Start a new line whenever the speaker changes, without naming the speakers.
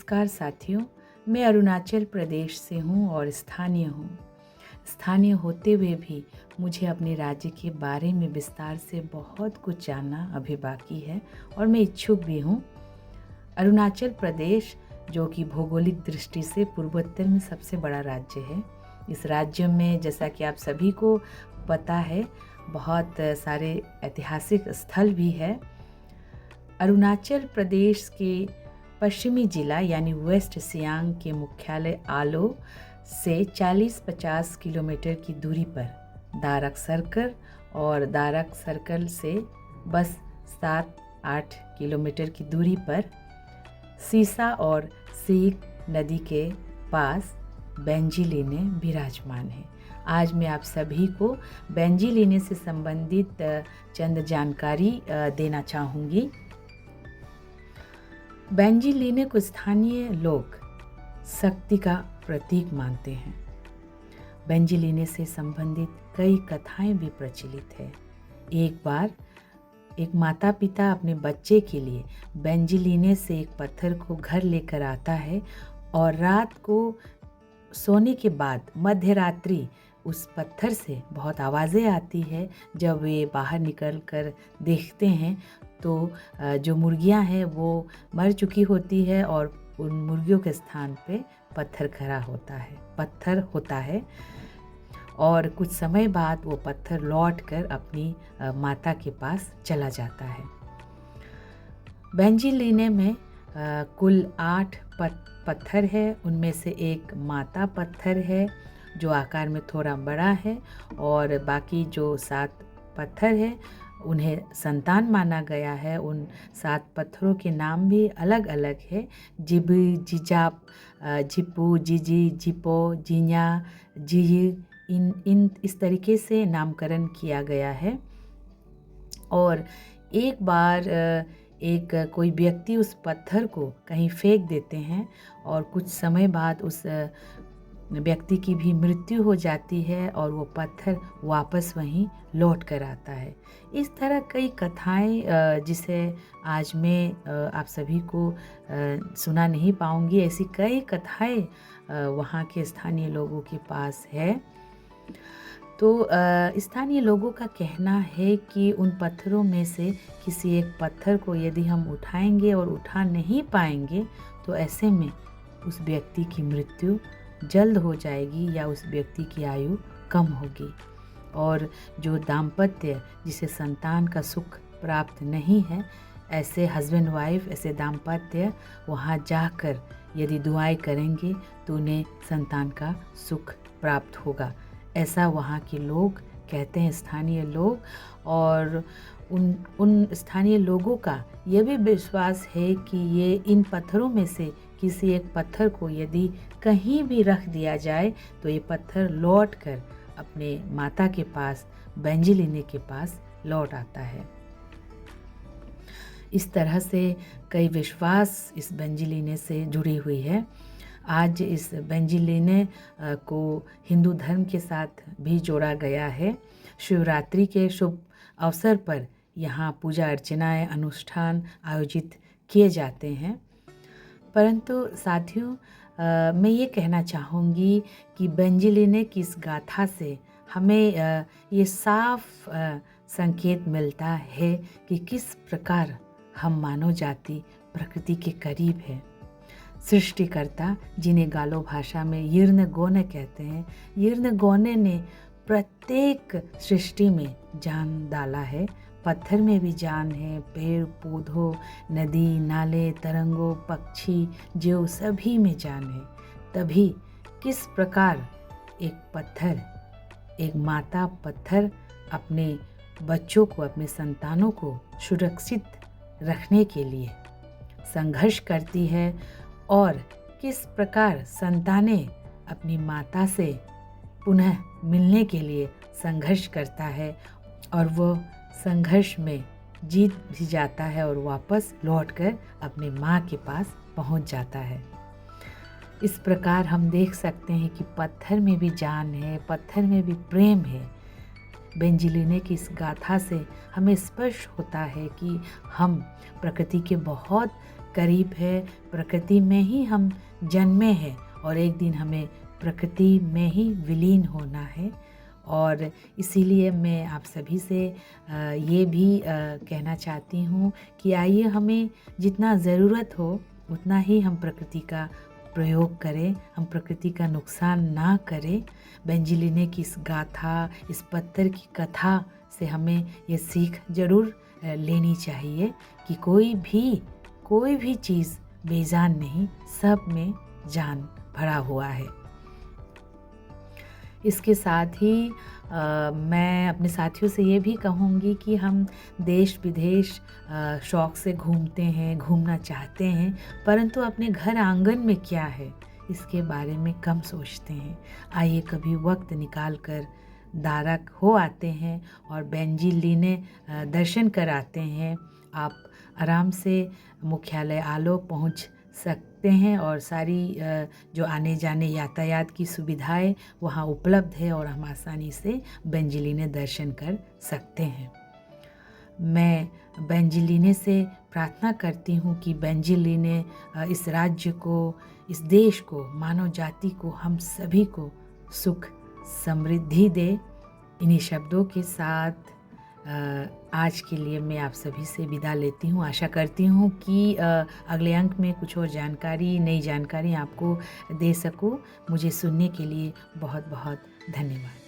नमस्कार साथियों, मैं अरुणाचल प्रदेश से हूँ और स्थानीय हूँ। स्थानीय होते हुए भी मुझे अपने राज्य के बारे में विस्तार से बहुत कुछ जानना अभी बाकी है और मैं इच्छुक भी हूँ। अरुणाचल प्रदेश जो कि भौगोलिक दृष्टि से पूर्वोत्तर में सबसे बड़ा राज्य है। इस राज्य में जैसा कि आप सभी को पता है, बहुत सारे ऐतिहासिक स्थल भी है। अरुणाचल प्रदेश के पश्चिमी जिला यानी वेस्ट सियांग के मुख्यालय आलो से 40-50 किलोमीटर की दूरी पर दारक सर्कल और दारक सर्कल से बस 7-8 किलोमीटर की दूरी पर सीसा और सीक नदी के पास बेंजी लीने विराजमान है। आज मैं आप सभी को बेंजी लीने से संबंधित चंद जानकारी देना चाहूँगी। बेंजी लीने को स्थानीय लोग शक्ति का प्रतीक मानते हैं। बेंजी लीने से संबंधित कई कथाएं भी प्रचलित है। एक बार एक माता पिता अपने बच्चे के लिए बेंजी लीने से एक पत्थर को घर लेकर आता है और रात को सोने के बाद मध्य रात्रि उस पत्थर से बहुत आवाज़ें आती है। जब वे बाहर निकल कर देखते हैं तो जो मुर्गियां हैं वो मर चुकी होती है और उन मुर्गियों के स्थान पे पत्थर होता है और कुछ समय बाद वो पत्थर लौटकर अपनी माता के पास चला जाता है। बेंजी लीने में कुल 8 पत्थर है। उनमें से एक माता पत्थर है जो आकार में थोड़ा बड़ा है और बाकी जो 7 पत्थर है उन्हें संतान माना गया है। उन 7 पत्थरों के नाम भी अलग अलग है। जिबी, जिजाप, जिपू, जिजी, जिपो, जिन्या, जिजी, इन इस तरीके से नामकरण किया गया है। और एक बार कोई व्यक्ति उस पत्थर को कहीं फेंक देते हैं और कुछ समय बाद उस व्यक्ति की भी मृत्यु हो जाती है और वो पत्थर वापस वहीं लौट कर आता है। इस तरह कई कथाएं जिसे आज मैं आप सभी को सुना नहीं पाऊंगी, ऐसी कई कथाएं वहाँ के स्थानीय लोगों के पास है। तो स्थानीय लोगों का कहना है कि उन पत्थरों में से किसी एक पत्थर को यदि हम उठाएंगे और उठा नहीं पाएंगे तो ऐसे में उस व्यक्ति की मृत्यु जल्द हो जाएगी या उस व्यक्ति की आयु कम होगी और जो दाम्पत्य जिसे संतान का सुख प्राप्त नहीं है, ऐसे हस्बैंड वाइफ, ऐसे दाम्पत्य वहाँ जाकर यदि दुआएं करेंगे तो उन्हें संतान का सुख प्राप्त होगा, ऐसा वहाँ के लोग कहते हैं, स्थानीय लोग। और उन स्थानीय लोगों का यह भी विश्वास है कि ये इन पत्थरों में से किसी एक पत्थर को यदि कहीं भी रख दिया जाए तो ये पत्थर लौट कर अपने माता के पास, बेंजी लीने के पास लौट आता है। इस तरह से कई विश्वास इस बेंजी लीने से जुड़ी हुई है। आज इस बेंजी लीने को हिंदू धर्म के साथ भी जोड़ा गया है। शिवरात्रि के शुभ अवसर पर यहाँ पूजा अर्चनाएं, अनुष्ठान आयोजित किए जाते हैं। परंतु साथियों, मैं ये कहना चाहूँगी कि बेंजी लीने की इस गाथा से हमें ये साफ संकेत मिलता है कि किस प्रकार हम मानव जाति प्रकृति के करीब है। सृष्टिकर्ता, जिन्हें गालो भाषा में यिर्न गोने कहते हैं, यिर्न गोने ने प्रत्येक सृष्टि में जान डाला है। पत्थर में भी जान है, पेड़ पौधों, नदी नाले, तरंगों, पक्षी, जीव सभी में जान है। तभी किस प्रकार एक पत्थर, एक माता पत्थर अपने बच्चों को, अपने संतानों को सुरक्षित रखने के लिए संघर्ष करती है और किस प्रकार संतानें अपनी माता से पुनः मिलने के लिए संघर्ष करता है और वो संघर्ष में जीत भी जाता है और वापस लौटकर अपने माँ के पास पहुँच जाता है। इस प्रकार हम देख सकते हैं कि पत्थर में भी जान है, पत्थर में भी प्रेम है। बेंजी लीने की इस गाथा से हमें स्पष्ट होता है कि हम प्रकृति के बहुत करीब है, प्रकृति में ही हम जन्मे हैं और एक दिन हमें प्रकृति में ही विलीन होना है। और इसीलिए मैं आप सभी से ये भी कहना चाहती हूँ कि आइए हमें जितना ज़रूरत हो उतना ही हम प्रकृति का प्रयोग करें, हम प्रकृति का नुकसान ना करें। बेंजीलिने की इस गाथा, इस पत्थर की कथा से हमें ये सीख ज़रूर लेनी चाहिए कि कोई भी चीज़ बेजान नहीं, सब में जान भरा हुआ है। इसके साथ ही मैं अपने साथियों से ये भी कहूँगी कि हम देश विदेश शौक़ से घूमते हैं, घूमना चाहते हैं, परंतु अपने घर आंगन में क्या है इसके बारे में कम सोचते हैं। आइए कभी वक्त निकाल कर दारा हो आते हैं और बेंजीलिने दर्शन कर आते हैं। आप आराम से मुख्यालय आलो पहुंच सकते हैं और सारी जो आने जाने यातायात की सुविधाएं वहां उपलब्ध है और हम आसानी से बेंजीलिने दर्शन कर सकते हैं। मैं बेंजीलिने से प्रार्थना करती हूँ कि बेंजीलिने इस राज्य को, इस देश को, मानव जाति को, हम सभी को सुख समृद्धि दे। इन्हीं शब्दों के साथ आज के लिए मैं आप सभी से विदा लेती हूँ। आशा करती हूँ कि अगले अंक में कुछ और जानकारी, नई जानकारी आपको दे सकूँ। मुझे सुनने के लिए बहुत बहुत धन्यवाद।